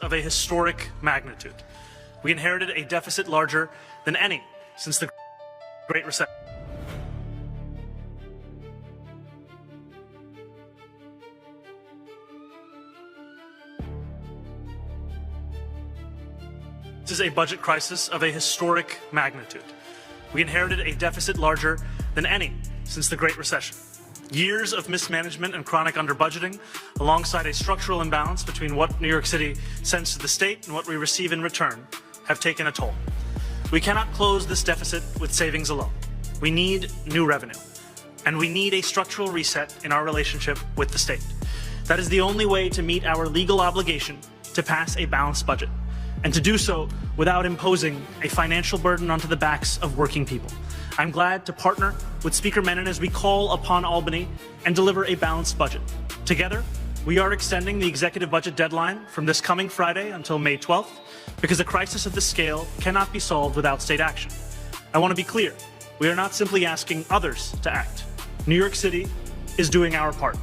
Of a historic magnitude. We inherited a deficit larger than any since the Great Recession. This is a budget crisis of a historic magnitude. We inherited a deficit larger than any since the Great Recession. Years of mismanagement and chronic underbudgeting, alongside a structural imbalance between what New York City sends to the state and what we receive in return, have taken a toll. We cannot close this deficit with savings alone. We need new revenue, and we need a structural reset in our relationship with the state. That is the only way to meet our legal obligation to pass a balanced budget, and to do so without imposing a financial burden onto the backs of working people. I'm glad to partner with Speaker Menon as we call upon Albany and deliver a balanced budget. Together, we are extending the executive budget deadline from this coming Friday until May 12th, because a crisis of this scale cannot be solved without state action. I want to be clear, we are not simply asking others to act. New York City is doing our part.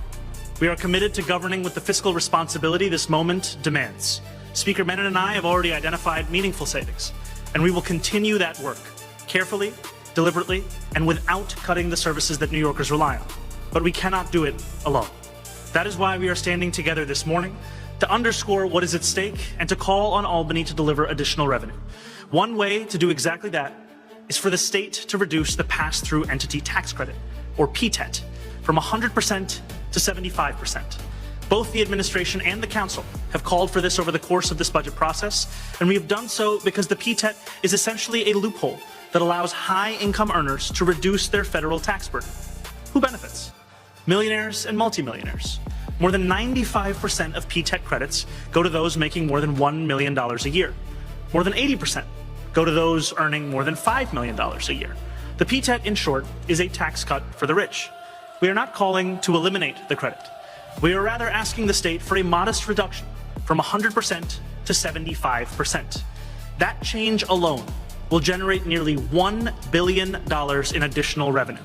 We are committed to governing with the fiscal responsibility this moment demands. Speaker Menon and I have already identified meaningful savings, and we will continue that work carefully, deliberately, and without cutting the services that New Yorkers rely on. But we cannot do it alone. That is why we are standing together this morning to underscore what is at stake and to call on Albany to deliver additional revenue. One way to do exactly that is for the state to reduce the pass-through entity tax credit, or PTET, from 100% to 75%. Both the administration and the council have called for this over the course of this budget process, and we have done so because the PTET is essentially a loophole that allows high-income earners to reduce their federal tax burden. Who benefits? Millionaires and multimillionaires. More than 95% of PTET credits go to those making more than $1 million a year. More than 80% go to those earning more than $5 million a year. The PTET, in short, is a tax cut for the rich. We are not calling to eliminate the credit. We are rather asking the state for a modest reduction from 100% to 75%. That change alone will generate nearly $1 billion in additional revenue.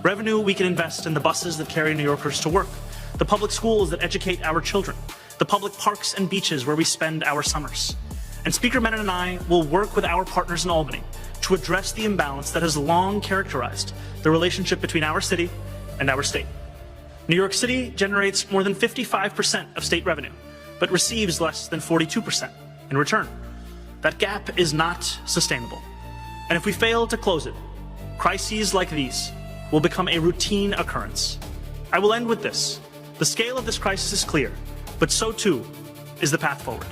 Revenue we can invest in the buses that carry New Yorkers to work, the public schools that educate our children, the public parks and beaches where we spend our summers. And Speaker Menon and I will work with our partners in Albany to address the imbalance that has long characterized the relationship between our city and our state. New York City generates more than 55% of state revenue, but receives less than 42% in return. That gap is not sustainable. And if we fail to close it, crises like these will become a routine occurrence. I will end with this. The scale of this crisis is clear, but so too is the path forward.